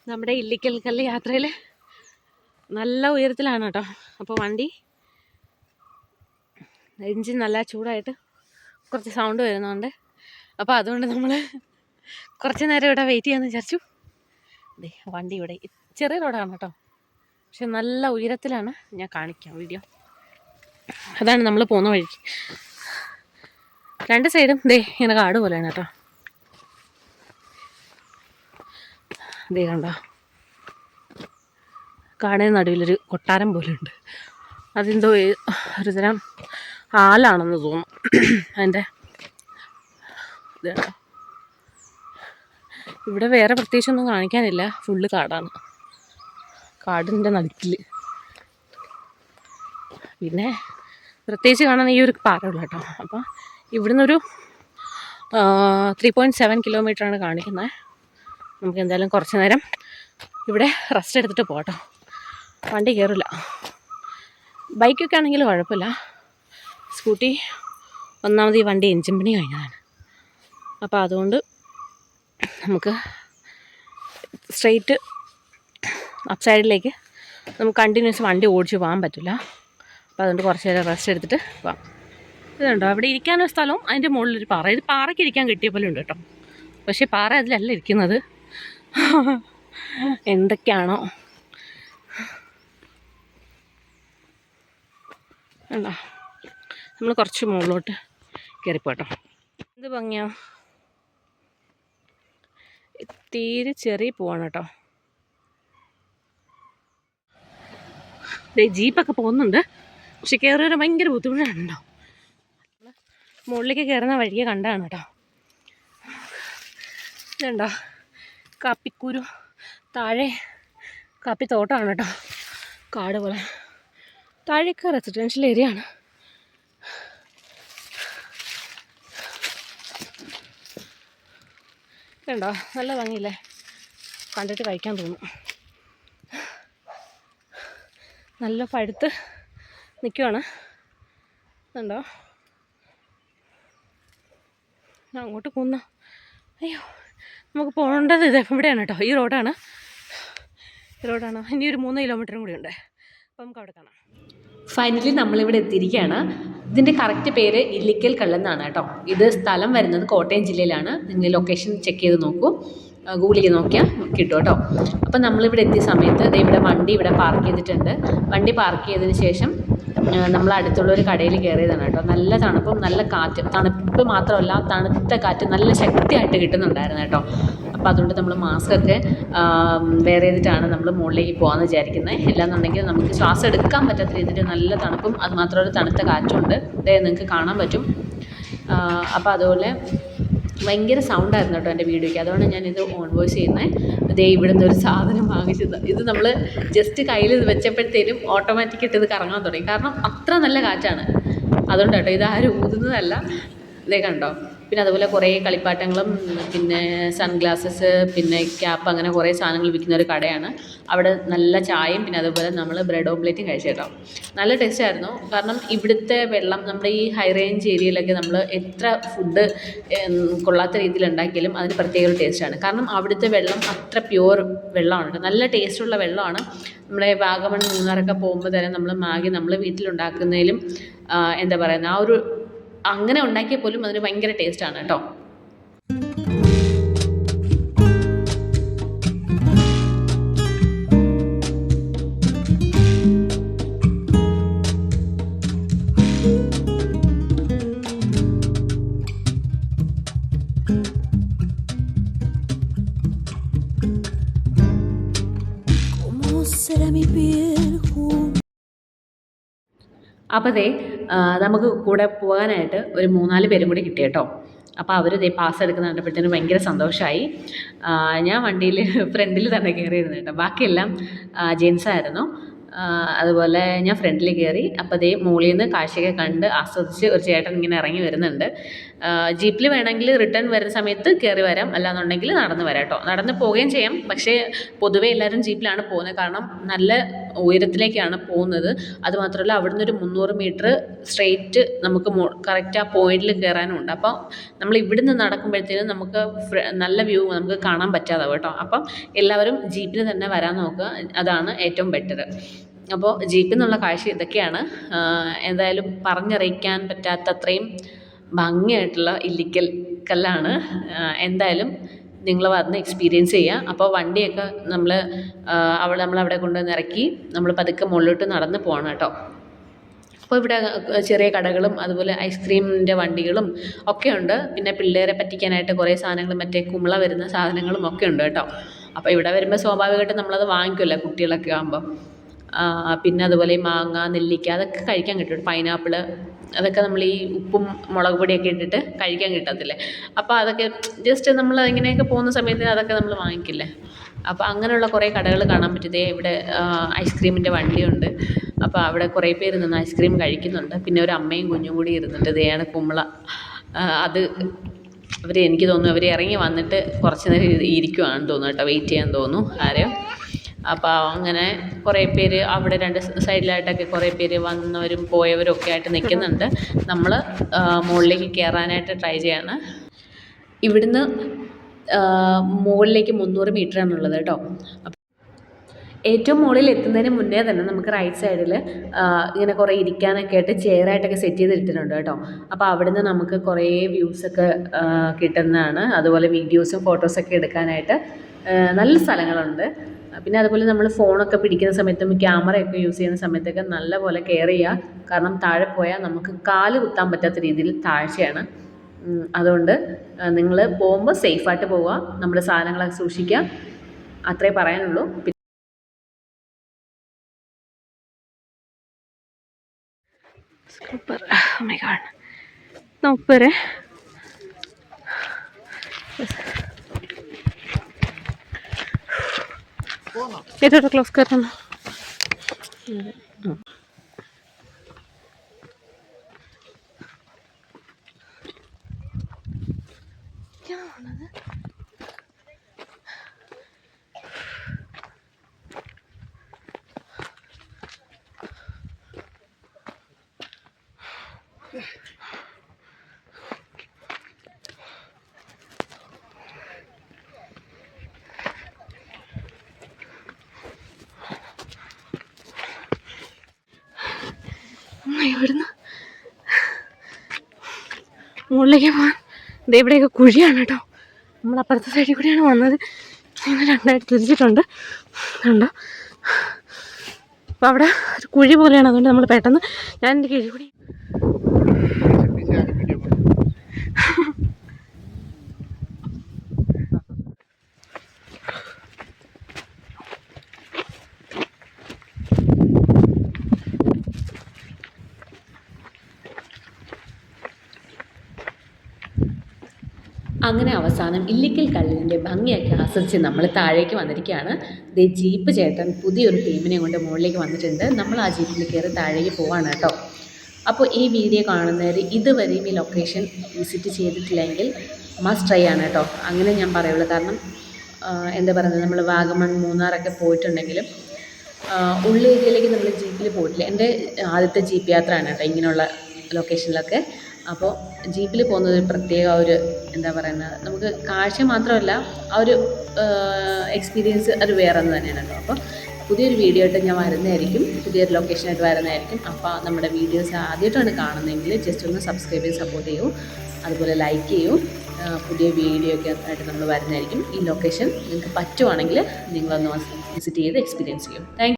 നമ്മുടെ ഇല്ലിക്കൽ കല്ല് യാത്രയിൽ നല്ല ഉയരത്തിലാണ് കേട്ടോ. അപ്പോൾ വണ്ടി എൻജിൻ നല്ല ചൂടായിട്ട് കുറച്ച് സൗണ്ട് വരുന്നുണ്ട്. അപ്പോൾ അതുകൊണ്ട് നമ്മൾ കുറച്ച് നേരം ഇവിടെ വെയിറ്റ് ചെയ്യാമെന്ന് വിചാരിച്ചു. വണ്ടി ഇവിടെ ചെറിയ റോഡാണ് കേട്ടോ, പക്ഷെ നല്ല ഉയരത്തിലാണ്. ഞാൻ കാണിക്കാം വീഡിയോ. അതാണ് നമ്മൾ പോകുന്ന വഴിക്ക്. രണ്ട് സൈഡും ഇങ്ങനെ കാട് പോലെയാണ് കേട്ടോ. കണ്ടോ, കാടിന് നടുവിലൊരു കൊട്ടാരം പോലെ ഉണ്ട്. അതെന്തോ ഒരു തരം ആലാണെന്ന് തോന്നുന്നു. അതിൻ്റെ ഇവിടെ വേറെ പ്രത്യേകിച്ചൊന്നും കാണിക്കാനില്ല, ഫുള്ള് കാടാണ്. കാടിൻ്റെ നടുക്കിൽ പിന്നെ പ്രത്യേകിച്ച് കാണാൻ ഈ ഒരു പാറയുള്ളൂ കേട്ടോ. അപ്പോൾ ഇവിടുന്നൊരു 3.7 കിലോമീറ്ററാണ് കാണിക്കുന്നത്. നമുക്ക് എന്തായാലും കുറച്ച് നേരം ഇവിടെ റെസ്റ്റ് എടുത്തിട്ട് പോകട്ടോ. വണ്ടി കയറില്ല. ബൈക്കൊക്കെ ആണെങ്കിൽ കുഴപ്പമില്ല. സ്കൂട്ടി ഒന്നാമത് ഈ വണ്ടി എൻജിൻ പണി കഴിഞ്ഞതാണ്. അപ്പോൾ അതുകൊണ്ട് നമുക്ക് സ്ട്രെയിറ്റ് അപ്പ് സൈഡിലേക്ക് നമുക്ക് കണ്ടിന്യൂസ് വണ്ടി ഓടിച്ച് പോകാൻ പറ്റില്ല. അപ്പോൾ അതുകൊണ്ട് കുറച്ച് നേരം റെസ്റ്റ് എടുത്തിട്ട് പോകാം. ഇതുണ്ടോ, അവിടെ ഇരിക്കാനൊരു സ്ഥലവും അതിൻ്റെ മുകളിലൊരു പാറ. ഇത് പാറയ്ക്ക് ഇരിക്കാൻ കിട്ടിയ പോലെ ഉണ്ട് കേട്ടോ. പക്ഷേ പാറ അതിലല്ല ഇരിക്കുന്നത്, എന്തൊക്കെയാണോ. ഉണ്ടോ, നമ്മൾ കുറച്ച് മുകളിലോട്ട് കയറിപ്പോട്ടോ. എന്ത് ഭംഗിയാ, തീരെ ചെറിയ പോവാണ് കേട്ടോ. ജീപ്പൊക്കെ പോകുന്നുണ്ട്, പക്ഷെ കയറി വരാൻ ഭയങ്കര ബുദ്ധിമുട്ടുണ്ടോ. മുകളിലേക്ക് കയറുന്ന വഴിയെ കണ്ടാണ് കേട്ടോ. ഇതുണ്ടോ, കാപ്പിക്കുരു, താഴെ കാപ്പി തോട്ടമാണ് കേട്ടോ. കാട് പോലെ. താഴെയൊക്കെ റെസിഡൻഷ്യൽ ഏരിയ ആണ്. കണ്ടോ, നല്ല ഭംഗിയില്ലേ, കണ്ടിട്ട് കഴിക്കാൻ തോന്നും. നല്ല പഴുത്ത് നിൽക്കുവാണ്. കണ്ടോ, അങ്ങോട്ട് പോകുന്ന. അയ്യോ, നമുക്ക് പോകേണ്ടത് ഇത് ഇവിടെയാണ് കേട്ടോ. ഈ റോഡാണ്. ഇനി ഒരു 3 കിലോമീറ്ററും കൂടി ഉണ്ട്. അപ്പോൾ നമുക്ക് അവിടെ കാണാം. ഫൈനലി നമ്മളിവിടെ എത്തിയിരിക്കുകയാണ്. ഇതിൻ്റെ കറക്റ്റ് പേര് ഇല്ലിക്കൽ കല്ലെന്നാണ് കേട്ടോ. ഇത് സ്ഥലം വരുന്നത് കോട്ടയം ജില്ലയിലാണ്. നിങ്ങൾ ലൊക്കേഷൻ ചെക്ക് ചെയ്ത് നോക്കൂ, ഗൂഗിളിൽ നോക്കിയാൽ കിട്ടും കേട്ടോ. അപ്പം നമ്മളിവിടെ എത്തിയ സമയത്ത് ഇവിടെ വണ്ടി ഇവിടെ പാർക്ക് ചെയ്തിട്ടുണ്ട്. വണ്ടി പാർക്ക് ചെയ്തതിന് ശേഷം നമ്മൾ അടുത്തുള്ളൊരു കടയിൽ കയറിയതാണ് കേട്ടോ. നല്ല തണുപ്പും നല്ല കാറ്റും. തണുപ്പ് മാത്രമല്ല, തണുത്ത കാറ്റ് നല്ല ശക്തിയായിട്ട് കിട്ടുന്നുണ്ടായിരുന്നു കേട്ടോ. അപ്പോൾ അതുകൊണ്ട് നമ്മൾ മാസ്കൊക്കെ വെയർ ചെയ്തിട്ടാണ് നമ്മൾ മുകളിലേക്ക് പോകാമെന്ന് വിചാരിക്കുന്നത്. ഇല്ലാന്നുണ്ടെങ്കിൽ നമുക്ക് ശ്വാസം എടുക്കാൻ പറ്റാത്ത രീതിയിൽ നല്ല തണുപ്പും അത് മാത്രമല്ല തണുത്ത കാറ്റുണ്ട്. നിങ്ങൾക്ക് കാണാൻ പറ്റും. അപ്പോൾ അതുപോലെ ഭയങ്കര സൗണ്ടായിരുന്നു കേട്ടോ എൻ്റെ വീഡിയോയ്ക്ക്. അതുകൊണ്ട് ഞാനിത് ഓൺ വോയിസ് ചെയ്യുന്നത്. ഇവിടുന്ന് ഒരു സാധനം വാങ്ങിച്ചത്. ഇത് നമ്മൾ ജസ്റ്റ് കയ്യിൽ വെച്ചപ്പോഴത്തേനും ഓട്ടോമാറ്റിക്കായിട്ട് ഇത് കറങ്ങാൻ തുടങ്ങി. കാരണം അത്ര നല്ല കാറ്റാണ്. അതുകൊണ്ട് കേട്ടോ, ഇതാരും ഊതുന്നതല്ല. കണ്ടോ. പിന്നെ അതുപോലെ കുറേ കളിപ്പാട്ടങ്ങളും പിന്നെ സൺഗ്ലാസസ് പിന്നെ ക്യാപ്പ് അങ്ങനെ കുറേ സാധനങ്ങൾ വിൽക്കുന്ന ഒരു കടയാണ്. അവിടെ നല്ല ചായയും പിന്നെ അതുപോലെ നമ്മൾ ബ്രെഡ് ഓംലെറ്റും കഴിച്ചു കേട്ടോ. നല്ല ടേസ്റ്റായിരുന്നു. കാരണം ഇവിടുത്തെ വെള്ളം നമ്മുടെ ഈ ഹൈ റേഞ്ച് ഏരിയയിലൊക്കെ നമ്മൾ എത്ര ഫുഡ് കൊള്ളാത്ത രീതിയിൽ ഉണ്ടാക്കിയാലും അതിന് പ്രത്യേക ഒരു ടേസ്റ്റാണ്. കാരണം അവിടുത്തെ വെള്ളം അത്ര പ്യുവർ വെള്ളമാണ് കേട്ടോ. നല്ല ടേസ്റ്റുള്ള വെള്ളമാണ്. നമ്മുടെ വാഗമൺ മൂന്നാറൊക്കെ പോകുമ്പോൾ തന്നെ നമ്മൾ വീട്ടിലുണ്ടാക്കുന്നതിലും എന്താ പറയുന്നത്, ആ ഒരു അങ്ങനെ ഉണ്ടാക്കിയാൽ പോലും അതിന് ഭയങ്കര ടേസ്റ്റാണ് കേട്ടോ. അപ്പോൾ നമുക്ക് കൂടെ പോകാനായിട്ട് ഒരു 3-4 പേരും കൂടി കിട്ടി കേട്ടോ. അപ്പോൾ അവർ പാസ് എടുക്കുന്ന കണ്ടപ്പോഴത്തേനും ഭയങ്കര സന്തോഷമായി. ഞാൻ വണ്ടിയിൽ ഫ്രണ്ടിൽ തന്നെ കയറിയിരുന്നു കേട്ടോ. ബാക്കിയെല്ലാം ജെൻസായിരുന്നു. അതുപോലെ ഞാൻ ഫ്രണ്ടിൽ കയറി. അപ്പോൾ മുകളിൽ നിന്ന് കാഴ്ചയൊക്കെ കണ്ട് ആസ്വദിച്ച് ഒരു ചേട്ടൻ ഇങ്ങനെ ഇറങ്ങി വരുന്നുണ്ട്. ജീപ്പിൽ വേണമെങ്കിൽ റിട്ടേൺ വരുന്ന സമയത്ത് കയറി വരാം, അല്ലാന്നുണ്ടെങ്കിൽ നടന്ന് വരാം കേട്ടോ. നടന്ന് പോവുകയും ചെയ്യാം. പക്ഷേ പൊതുവേ എല്ലാവരും ജീപ്പിലാണ് പോകുന്നത്, കാരണം നല്ല ഉയരത്തിലേക്കാണ് പോകുന്നത്. അതുമാത്രമല്ല അവിടുന്ന് ഒരു 300 മീറ്റർ സ്ട്രെയിറ്റ് നമുക്ക് കറക്റ്റ് ആ പോയിന്റിൽ കയറാനുണ്ട്. അപ്പം നമ്മൾ ഇവിടുന്ന് നടക്കുമ്പോഴത്തേനും നമുക്ക് നല്ല വ്യൂ നമുക്ക് കാണാൻ പറ്റാതാവും കേട്ടോ. അപ്പം എല്ലാവരും ജീപ്പിന് തന്നെ വരാൻ നോക്കുക, അതാണ് ഏറ്റവും ബെറ്റർ. അപ്പോൾ ജീപ്പിൽ നിന്നുള്ള കാഴ്ച ഇതൊക്കെയാണ്. എന്തായാലും പറഞ്ഞറിയിക്കാൻ പറ്റാത്തത്രയും ഭംഗിയായിട്ടുള്ള ഇല്ലിക്കൽ കല്ലാണ്. എന്തായാലും നിങ്ങൾ വന്ന് എക്സ്പീരിയൻസ് ചെയ്യുക. അപ്പോൾ വണ്ടിയൊക്കെ നമ്മളവിടെ കൊണ്ടുവന്ന് ഇറക്കി നമ്മൾ പതുക്കെ മുകളിലോട്ട് നടന്ന് പോകണം കേട്ടോ. അപ്പോൾ ഇവിടെ ചെറിയ കടകളും അതുപോലെ ഐസ്ക്രീമിൻ്റെ വണ്ടികളും ഒക്കെ ഉണ്ട്. പിന്നെ പിള്ളേരെ പറ്റിക്കാനായിട്ട് കുറേ സാധനങ്ങൾ, മറ്റേ കുമിള വരുന്ന സാധനങ്ങളും ഒക്കെ ഉണ്ട് കേട്ടോ. അപ്പോൾ ഇവിടെ വരുമ്പോൾ സ്വാഭാവികമായിട്ടും നമ്മളത് വാങ്ങിക്കുമല്ലോ കുട്ടികളൊക്കെ ആകുമ്പോൾ. പിന്നെ അതുപോലെ ഈ മാങ്ങ, നെല്ലിക്ക അതൊക്കെ കഴിക്കാൻ കിട്ടും. പൈനാപ്പിൾ അതൊക്കെ നമ്മൾ ഈ ഉപ്പും മുളക് പൊടിയൊക്കെ ഇട്ടിട്ട് കഴിക്കാൻ കിട്ടത്തില്ലേ. അപ്പോൾ അതൊക്കെ ജസ്റ്റ് നമ്മൾ ഇങ്ങനെയൊക്കെ പോകുന്ന സമയത്ത് അതൊക്കെ നമ്മൾ വാങ്ങിക്കില്ലേ. അപ്പോൾ അങ്ങനെയുള്ള കുറേ കടകൾ കാണാൻ പറ്റും. ഇവിടെ ഐസ്ക്രീമിൻ്റെ വണ്ടിയുണ്ട്. അപ്പോൾ അവിടെ കുറേ പേര് നിന്ന് ഐസ്ക്രീം കഴിക്കുന്നുണ്ട്. പിന്നെ ഒരു അമ്മയും കുഞ്ഞും കൂടി ഇരുന്നിട്ട് ഇതാണ് കുമ്പള. അത് എനിക്ക് തോന്നുന്നു അവർ ഇറങ്ങി വന്നിട്ട് കുറച്ച് നേരം ഇരിക്കുവാണെന്ന് തോന്നുന്നു കേട്ടോ, വെയിറ്റ് ചെയ്യാൻ തോന്നുന്നു ആരെയോ. അപ്പോൾ അങ്ങനെ കുറേ പേര് അവിടെ രണ്ട് സൈഡിലായിട്ടൊക്കെ കുറേ പേര് വന്നവരും പോയവരും ഒക്കെ ആയിട്ട് നിൽക്കുന്നുണ്ട്. നമ്മൾ മുകളിലേക്ക് കയറാനായിട്ട് ട്രൈ ചെയ്യാണ്. ഇവിടുന്ന് മുകളിലേക്ക് 300 മീറ്ററാണുള്ളത് കേട്ടോ. ഏറ്റവും മുകളിൽ എത്തുന്നതിന് മുന്നേ തന്നെ നമുക്ക് റൈറ്റ് സൈഡിൽ ഇങ്ങനെ കുറേ ഇരിക്കാനൊക്കെ ആയിട്ട് ചെയറായിട്ടൊക്കെ സെറ്റ് ചെയ്തിട്ടിട്ടുണ്ട് കേട്ടോ. അപ്പോൾ അവിടുന്ന് നമുക്ക് കുറേ വ്യൂസൊക്കെ കിട്ടുന്നതാണ്. അതുപോലെ വീഡിയോസും ഫോട്ടോസൊക്കെ എടുക്കാനായിട്ട് നല്ല സ്ഥലങ്ങളുണ്ട്. പിന്നെ അതുപോലെ നമ്മൾ ഫോണൊക്കെ പിടിക്കുന്ന സമയത്തും ക്യാമറയൊക്കെ യൂസ് ചെയ്യുന്ന സമയത്തൊക്കെ നല്ലപോലെ കെയർ ചെയ്യുക. കാരണം താഴെ പോയാൽ നമുക്ക് കാല് കുത്താൻ പറ്റാത്ത രീതിയിൽ താഴ്ചയാണ്. അതുകൊണ്ട് നിങ്ങൾ പോകുമ്പോൾ സേഫായിട്ട് പോവുക, നമ്മുടെ സാധനങ്ങളൊക്കെ സൂക്ഷിക്കുക, അത്രേ പറയാനുള്ളൂ. Super. Oh my god. No, ऊपर है. ये थोड़ा क्लोज कर ना. क्या होना है? ഇവിടുന്ന് മുകളിലേക്ക് പോകാൻ ഇവിടെയൊക്കെ കുഴിയാണ് കേട്ടോ. നമ്മൾ അപ്പുറത്തെ സൈഡിൽ കൂടിയാണ് വന്നത്. ഇങ്ങനെ രണ്ടായിട്ട് തിരിച്ചിട്ടുണ്ട് കണ്ടോ. അപ്പോൾ അവിടെ ഒരു കുഴി പോലെയാണ്. അതുകൊണ്ട് നമ്മൾ പെട്ടെന്ന് ഞാൻ എൻ്റെ കിഴി കൂടി അങ്ങനെ അവസാനം ഇല്ലിക്കൽ കല്ലിൻ്റെ ഭംഗിയൊക്കെ ആസ്വദിച്ച് നമ്മൾ താഴേക്ക് വന്നിരിക്കുകയാണ്. ജീപ്പ് ചേട്ടൻ പുതിയൊരു ടീമിനെ കൊണ്ട് മുകളിലേക്ക് വന്നിട്ടുണ്ട്. നമ്മൾ ആ ജീപ്പിൽ കയറി താഴേക്ക് പോവാണ് കേട്ടോ. അപ്പോൾ ഈ വീഡിയോ കാണുന്നവർ ഇതുവരെയും ഈ ലൊക്കേഷൻ വിസിറ്റ് ചെയ്തിട്ടില്ലെങ്കിൽ മസ്റ്റ് ട്രൈ ആണ് കേട്ടോ. അങ്ങനെ ഞാൻ പറയുള്ളൂ. കാരണം എന്താ പറയുന്നത്, നമ്മൾ വാഗമൺ, മൂന്നാറൊക്കെ പോയിട്ടുണ്ടെങ്കിലും ഉള്ളേരിയയിലേക്ക് നമ്മൾ ജീപ്പിൽ പോയിട്ടില്ല. എൻ്റെ ആദ്യത്തെ ജീപ്പ് യാത്രയാണ് കേട്ടോ ഇങ്ങനെയുള്ള ലൊക്കേഷനിലൊക്കെ. അപ്പോൾ ജീപ്പിൽ പോകുന്നത് പ്രത്യേക ഒരു എന്താ പറയുന്നത്, നമുക്ക് കാഴ്ച മാത്രമല്ല ആ ഒരു എക്സ്പീരിയൻസ് അത് വേറെ ഒന്ന് തന്നെയാണ് കേട്ടോ. അപ്പോൾ പുതിയൊരു വീഡിയോ ആയിട്ട് ഞാൻ വരുന്നതായിരിക്കും, പുതിയൊരു ലൊക്കേഷനായിട്ട് വരുന്നതായിരിക്കും. അപ്പോൾ നമ്മുടെ വീഡിയോസ് ആദ്യമായിട്ടാണ് കാണുന്നതെങ്കിൽ ജസ്റ്റ് ഒന്ന് സബ്സ്ക്രൈബ് ചെയ്ത് സപ്പോർട്ട് ചെയ്യൂ, അതുപോലെ ലൈക്ക് ചെയ്യൂ. പുതിയ വീഡിയോ ഒക്കെ ആയിട്ട് നമ്മൾ വരുന്നതായിരിക്കും. ഈ ലൊക്കേഷൻ നിങ്ങൾക്ക് പറ്റുവാണെങ്കിൽ നിങ്ങളൊന്ന് വിസിറ്റ് ചെയ്ത് എക്സ്പീരിയൻസ് ചെയ്യും. താങ്ക്